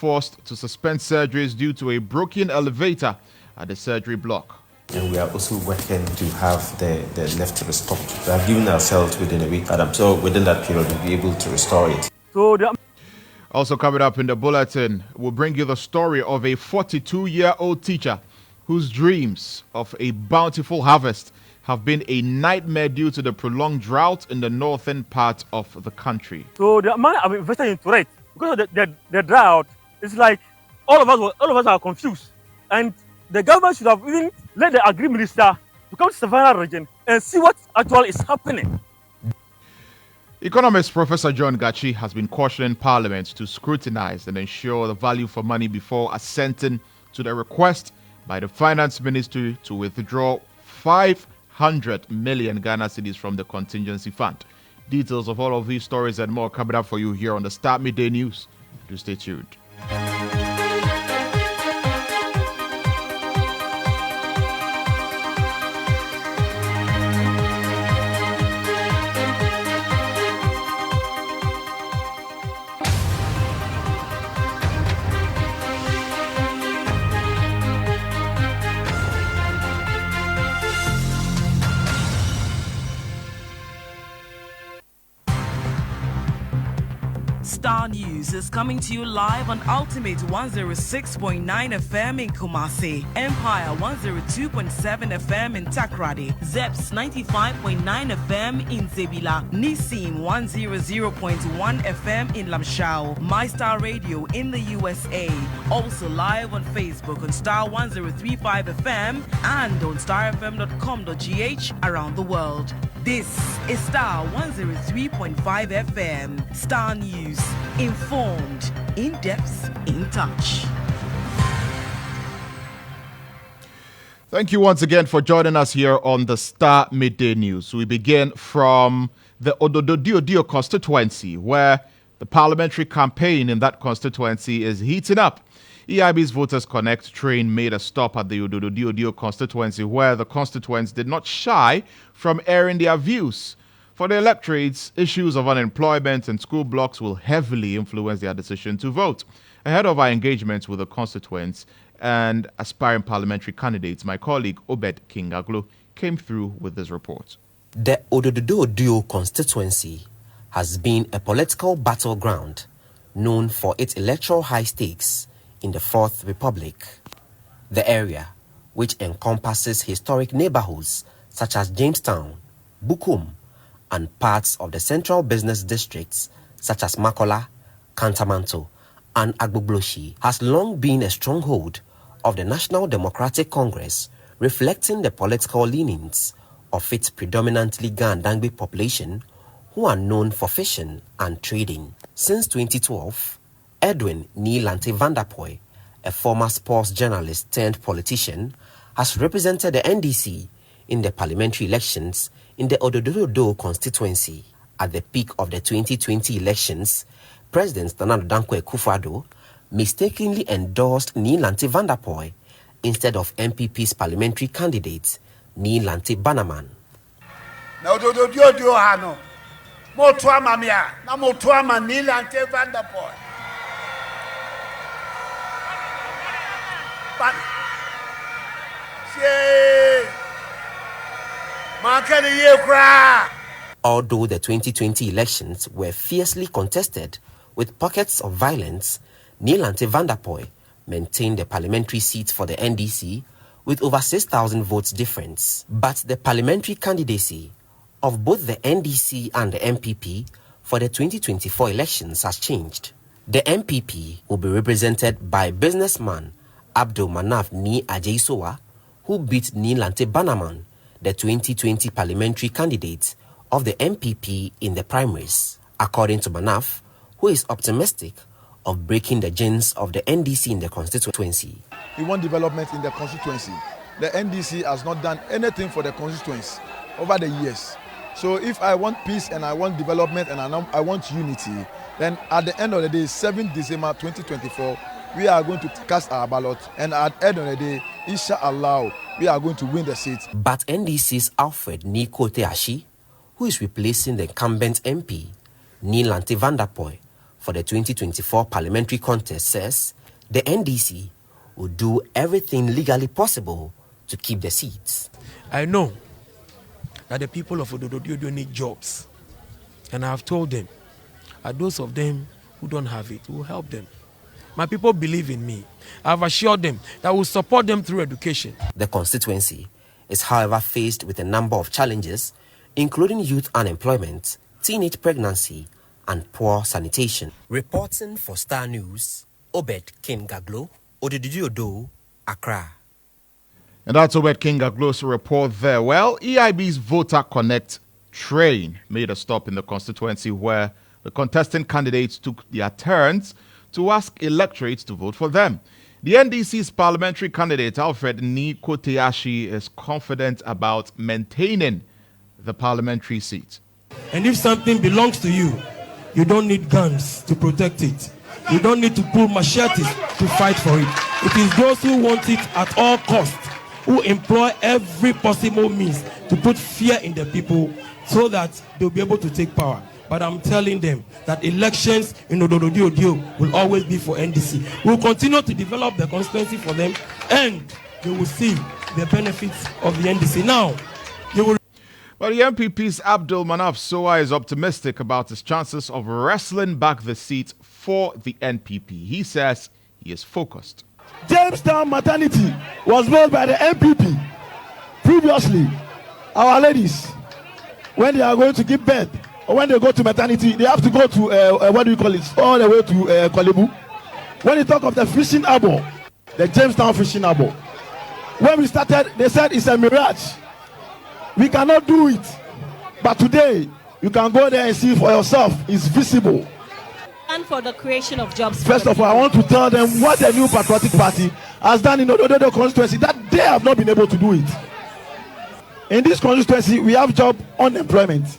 forced to suspend surgeries due to a broken elevator at the surgery block. And we are also working to have the lift restored. We have given ourselves within a week, and so within that period we'll be able to restore it. Also coming up in the bulletin, we'll bring you the story of a 42-year-old teacher whose dreams of a bountiful harvest have been a nightmare due to the prolonged drought in the northern part of the country. So the amount I've invested into it, because of the drought, it's like all of us are confused. And the government should have even let the agri-minister to come to Savannah region and see what actually is happening. Economist Professor John Gachi has been cautioning Parliament to scrutinize and ensure the value for money before assenting to the request by the Finance Ministry to withdraw 500 million Ghana cedis from the contingency fund. Details of all of these stories and more coming up for you here on the Starr Midday News. Do stay tuned. Starr News is coming to you live on Ultimate 106.9 FM in Kumasi, Empire 102.7 FM in Takrady, Zeps 95.9 FM in Zebila, Nissim 100.1 FM in Lamshao, My Star Radio in the USA. Also live on Facebook on Starr 103.5 FM and on starfm.com.gh around the world. This is Starr 103.5 FM. Starr News. Informed, in depth, in touch. Thank you once again for joining us here on the Starr Midday News. We begin from the Ododo-Dio constituency, where the parliamentary campaign in that constituency is heating up. EIB's Voters Connect train made a stop at the Ododo-Dio constituency, where the constituents did not shy from airing their views. For the electorates, issues of unemployment and school blocks will heavily influence their decision to vote. Ahead of our engagements with the constituents and aspiring parliamentary candidates, my colleague Obed Kingaglo came through with this report. The Ododo-Dio constituency has been a political battleground known for its electoral high stakes in the Fourth Republic. The area, which encompasses historic neighborhoods such as Jamestown, Bukum, and parts of the central business districts such as Makola, Kantamanto, and Agbogloshi, has long been a stronghold of the National Democratic Congress, reflecting the political leanings of its predominantly Gandangbe population, who are known for fishing and trading. Since 2012, Edwin Nilante Vanderpoy, a former sports journalist turned politician, has represented the NDC in the parliamentary elections in the Ododo-Dio constituency. At the peak of the 2020 elections, President Nana Dankwa Akufo-Addo mistakenly endorsed Nilante Vanderpoy instead of MPP's parliamentary candidate, Nilante Bannerman. Na Ododo-Dio hano, motua mamia, na motua ma Nilante Vanderpoy. But, although the 2020 elections were fiercely contested with pockets of violence, Nilante Vanderpoy maintained the parliamentary seat for the NDC with over 6,000 votes difference. But the parliamentary candidacy of both the NDC and the MPP for the 2024 elections has changed. The MPP will be represented by businessman Abdul Manaf Ni Ajaisowa, who beat Nilante Bannerman, the 2020 parliamentary candidate of the MPP in the primaries. According to Manaf, who is optimistic of breaking the jinx of the NDC in the constituency. We want development in the constituency. The NDC has not done anything for the constituency over the years. So if I want peace and I want development and I want unity, then at the end of the day, 7th December 2024, we are going to cast our ballot, and at the end of the day, inshallah, we are going to win the seat. But NDC's Alfred Nikote Ashi, who is replacing the incumbent MP, Nilante Vanderpoy, for the 2024 parliamentary contest says the NDC will do everything legally possible to keep the seats. I know that the people of Odododio need jobs, and I have told them that those of them who don't have it will help them. My people believe in me. I have assured them that I will support them through education. The constituency is, however, faced with a number of challenges, including youth unemployment, teenage pregnancy, and poor sanitation. Reporting for Star News, Obed Kingaglo, Odododio, Accra. And that's Obed Kingaglo's report there. Well, EIB's Voter Connect train made a stop in the constituency where the contesting candidates took their turns to ask electorates to vote for them. The NDC's parliamentary candidate, Alfred Nikoteashi, is confident about maintaining the parliamentary seat. And if something belongs to you, you don't need guns to protect it. You don't need to pull machetes to fight for it. It is those who want it at all costs, who employ every possible means to put fear in the people so that they'll be able to take power. But I'm telling them that elections in Odododio will always be for NDC. We'll continue to develop the constituency for them, and they will see the benefits of the NDC. Now, you will. But the MPP's Abdul Manaf Soa is optimistic about his chances of wrestling back the seat for the NPP. He says he is focused. Jamestown maternity was built by the MPP. Previously, our ladies, when they are going to give birth or when they go to maternity, they have to go to, what do you call it, all the way to Kolebu. When you talk of the fishing harbor, the Jamestown fishing harbor, when we started, they said it's a mirage. We cannot do it. But today, you can go there and see for yourself. It's visible. And for the creation of jobs. First of all, I want to tell them what the new Patriotic Party has done in Odododo constituency, that they have not been able to do it. In this constituency, we have job unemployment.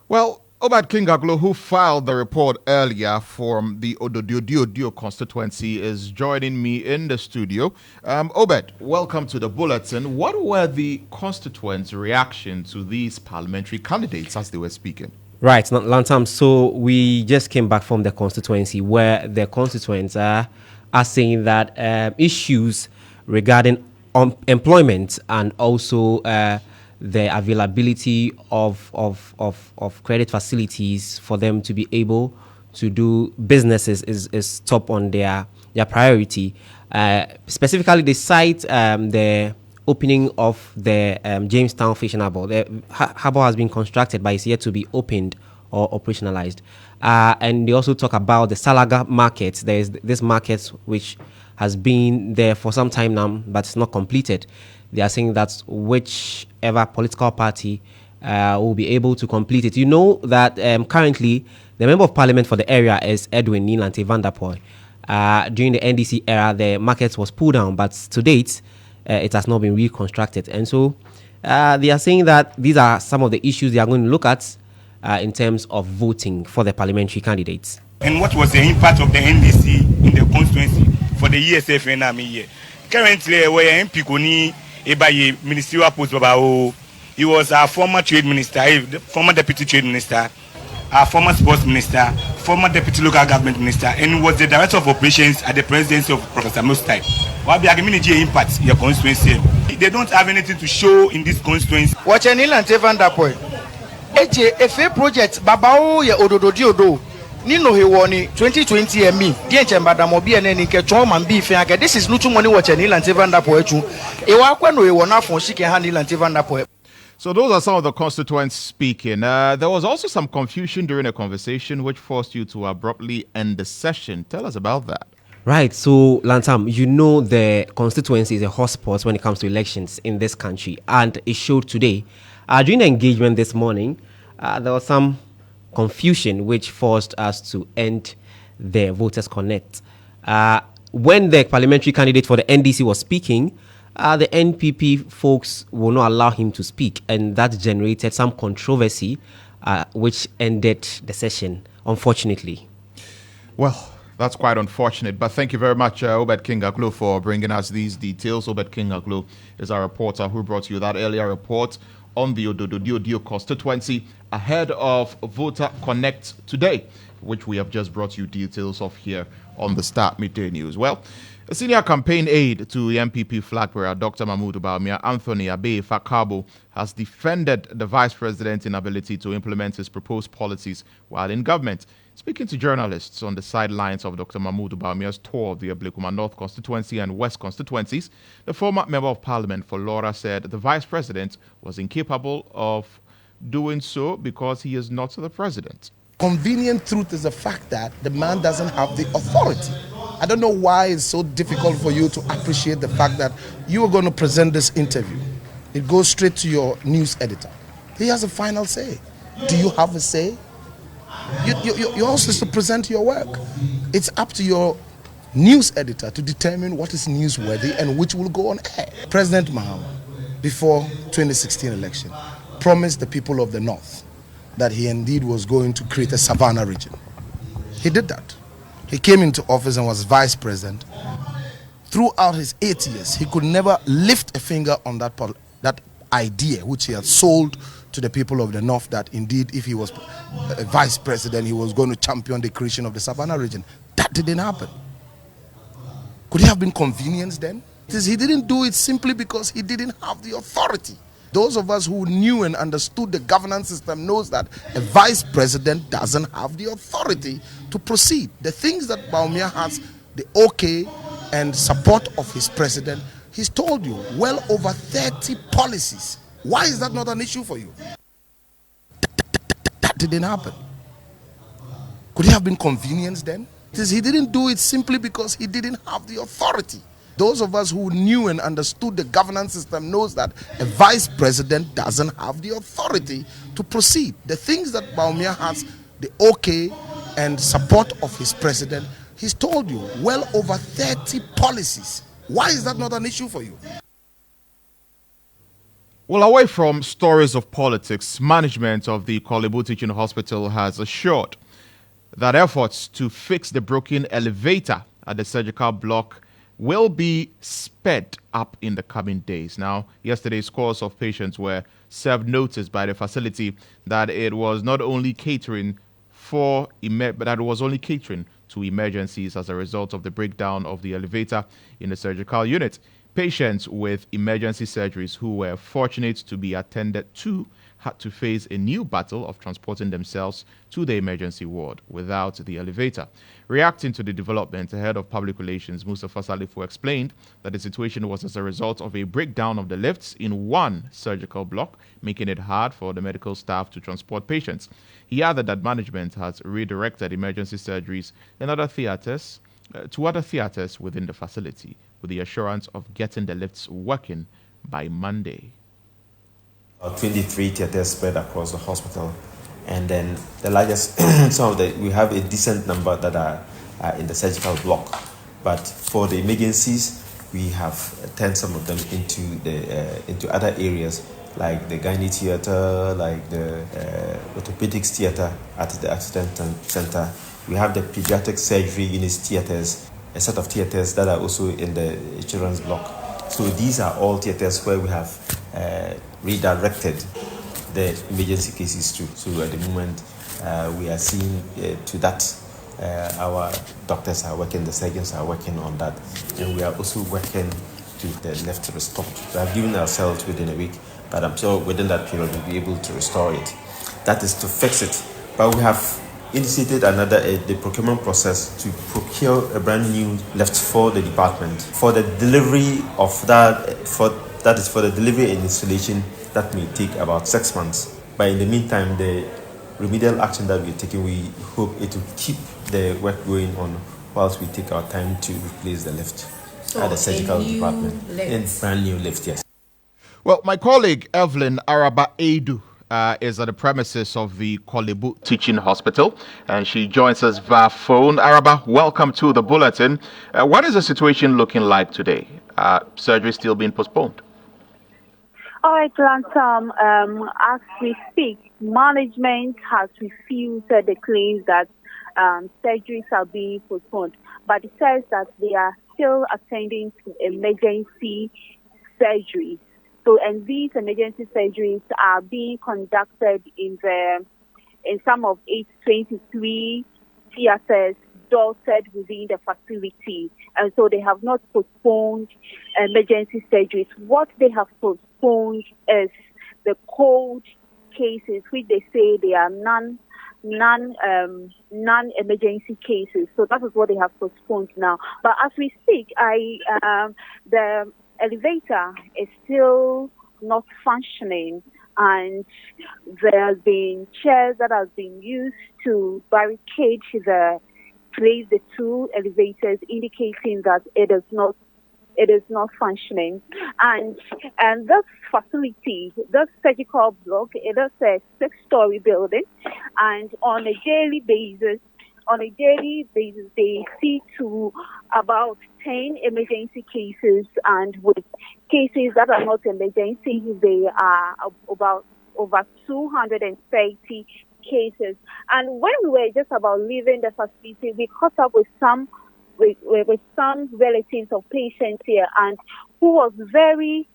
Well, Obed Kingaglo, who filed the report earlier from the Odododio constituency, is joining me in the studio. Obed, welcome to the bulletin. What were the constituents' reaction to these parliamentary candidates as they were speaking? Right, Lantam. So we just came back from the constituency where the constituents are saying that issues regarding employment and also the availability of credit facilities for them to be able to do businesses is top on their priority. Specifically, they cite the opening of the Jamestown fishing harbor. The harbor has been constructed, but it's yet to be opened or operationalized. And they also talk about the Salaga market. There is this market which has been there for some time now, but it's not completed. They are saying that whichever political party will be able to complete it. You know that currently the member of parliament for the area is Edwin Nilante Vanderpoy. During the NDC era, the market was pulled down, but to date, it has not been reconstructed. And so they are saying that these are some of the issues they are going to look at in terms of voting for the parliamentary candidates. And what was the impact of the NDC in the constituency for the ESF and AMI year? Currently, we are MP Ebaye ministerial post. He was our former trade minister, former deputy trade minister, our former sports minister, former deputy local government minister, and was the director of operations at the presidency of Professor Mustai. What be the impact in your constituency? They don't have anything to show in this constituency. Watch an Lantam Vanderpoy. A project Babao ya Odododio. Nino he woni 2020 and me. Dear Chambada Mobi and any Ketrom and beef. This is Lutu money watch an Lantam Vanderpoy. Ewakwano we won for she can handle Lantam Vanderpoy. So those are some of the constituents speaking. There was also some confusion during a conversation which forced you to abruptly end the session. Tell us about that. Right. So, Lantam, you know the constituency is a hotspot when it comes to elections in this country. And it showed today. During the engagement this morning, there was some confusion which forced us to end the Voters Connect. When the parliamentary candidate for the NDC was speaking, the NPP folks will not allow him to speak, and that generated some controversy, which ended the session, unfortunately. Well, that's quite unfortunate, but thank you very much, Obed Kingaglo, for bringing us these details. Obed Kingaglo is our reporter who brought you that earlier report on the Odododio constituency ahead of Voter Connect today. which we have just brought you details of here on the Start Midday News. Well, a senior campaign aide to the MPP flag bearer, Dr. Mahmoud Bawumia, Anthony Abe Fakabo, has defended the vice president's inability to implement his proposed policies while in government. Speaking to journalists on the sidelines of Dr. Mahmoud Bawumia's tour of the Ablekuma North constituency and West constituencies, the former member of parliament for Laura said the vice president was incapable of doing so because he is not the president. Convenient truth is the fact that the man doesn't have the authority. I don't know why it's so difficult for you to appreciate the fact that you are going to present this interview. It goes straight to your news editor. He has a final say. Do you have a say? You're also to present your work. It's up to your news editor to determine what is newsworthy and which will go on air. President Mahama, before 2016 election, promised the people of the North that he indeed was going to create a savannah region. He did that. He came into office and was vice president. Throughout his 8 years, he could never lift a finger on that idea which he had sold to the people of the North, that indeed if he was a vice president, he was going to champion the creation of the savannah region. That didn't happen. Could it have been convenience then? He didn't do it simply because he didn't have the authority. Those of us who knew and understood the governance system knows that a vice president doesn't have the authority to proceed. The things that Bawumia has, the okay and support of his president, he's told you well over 30 policies. Why is that not an issue for you? That didn't happen. Could it have been convenience then? He didn't do it simply because he didn't have the authority. Those of us who knew and understood the governance system knows that a vice president doesn't have the authority to proceed. The things that Bawumia has, the okay and support of his president, he's told you well over 30 policies. Why is that not an issue for you? Well, away from stories of politics, management of the Kolebu Teaching Hospital has assured that efforts to fix the broken elevator at the surgical block will be sped up in the coming days. Now, yesterday, scores of patients were served notice by the facility that it was not only catering to emergencies as a result of the breakdown of the elevator in the surgical unit. Patients with emergency surgeries who were fortunate to be attended to had to face a new battle of transporting themselves to the emergency ward without the elevator. Reacting to the development, the head of public relations, Mustafa Salifu, explained that the situation was as a result of a breakdown of the lifts in one surgical block, making it hard for the medical staff to transport patients. He added that management has redirected emergency surgeries and other theaters to other theaters within the facility, with the assurance of getting the lifts working by Monday. 23 theaters spread across the hospital, and then the largest, we have a decent number that are in the surgical block. But for the emergencies, we have turned some of them into other areas, like the gynae theater, like the orthopedics theater at the accident center. We have the pediatric surgery units theaters, a set of theaters that are also in the children's block. So these are all theaters where we have redirected the emergency cases to. So at the moment, we are seeing to that. Our doctors are working, the surgeons are working on that, and we are also working to the left restore. We have given ourselves within a week, but I'm sure within that period we'll be able to restore it. That is to fix it. But we have initiated the procurement process to procure a brand new lift for the department for the delivery of that. For the delivery and installation, that may take about 6 months. But in the meantime, the remedial action that we're taking, we hope it will keep the work going on whilst we take our time to replace the lift at the surgical department. A brand new lift, yes. Well, my colleague Evelyn Araba Edu is at the premises of the Kolebu Teaching Hospital, and she joins us via phone. Araba, welcome to the bulletin. What is the situation looking like today? Surgery still being postponed? All right, Lantam, as we speak, management has refused the claims that surgeries are being postponed, but it says that they are still attending to emergency surgeries. So, and these emergency surgeries are being conducted in some of 823 theaters dotted within the facility, and so they have not postponed emergency surgeries. What they have postponed is the cold cases, which they say they are non-emergency cases. So that is what they have postponed now. But as we speak, the elevator is still not functioning, and there has been chairs that have been used to barricade the two elevators, indicating that it is not functioning. And this facility, this surgical block, it is a 6-story building, and on a daily basis, they see to about 10 emergency cases, and with cases that are not emergency, they are about over 230 cases. And when we were just about leaving the facility, we caught up with some relatives of patients here, and who was very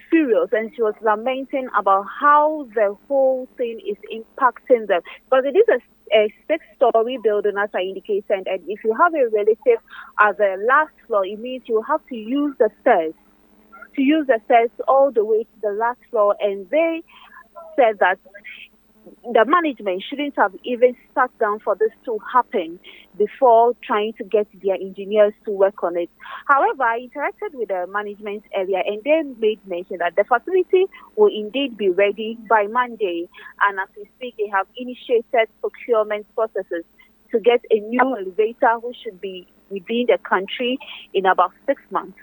furious, and she was lamenting about how the whole thing is impacting them, because it is a 6-story building, as I indicated, and if you have a relative at the last floor, it means you have to use the stairs all the way to the last floor. And they said that the management shouldn't have even sat down for this to happen before trying to get their engineers to work on it. However, I interacted with the management earlier, and they made mention that the facility will indeed be ready by Monday. And as we speak, they have initiated procurement processes to get a new elevator, which should be within the country in about 6 months.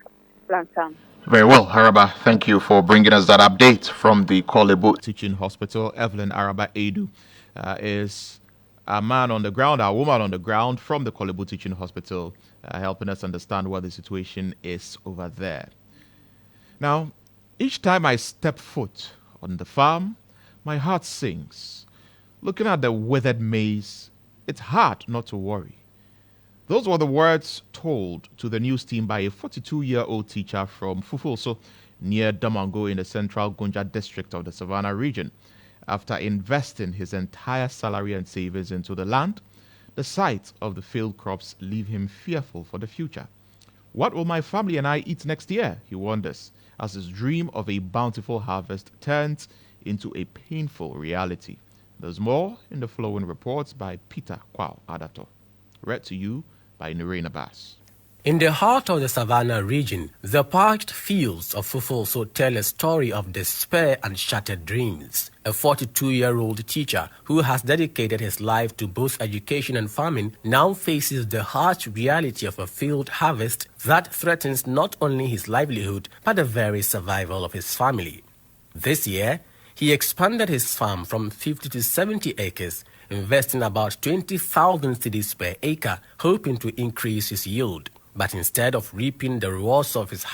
Lantam. Very well, Araba. Thank you for bringing us that update from the Korle Bu Teaching Hospital. Evelyn Araba Edu is a man on the ground, a woman on the ground from the Korle Bu Teaching Hospital, helping us understand what the situation is over there. Now, each time I step foot on the farm, my heart sings. Looking at the withered maize, it's hard not to worry. Those were the words told to the news team by a 42-year-old teacher from Fufulso, near Damango in the central Gonja district of the Savannah region. After investing his entire salary and savings into the land, the sight of the failed crops leave him fearful for the future. What will my family and I eat next year? He wonders, as his dream of a bountiful harvest turns into a painful reality. There's more in the following reports by Peter Kwao Adato. Read to you by Nirena Bass. In the heart of the Savannah region, the parched fields of Fufulso tell a story of despair and shattered dreams. A 42-year-old teacher who has dedicated his life to both education and farming now faces the harsh reality of a failed harvest that threatens not only his livelihood but the very survival of his family. This year, he expanded his farm from 50 to 70 acres, investing about 20,000 cedis per acre, hoping to increase his yield. But instead of reaping the rewards of his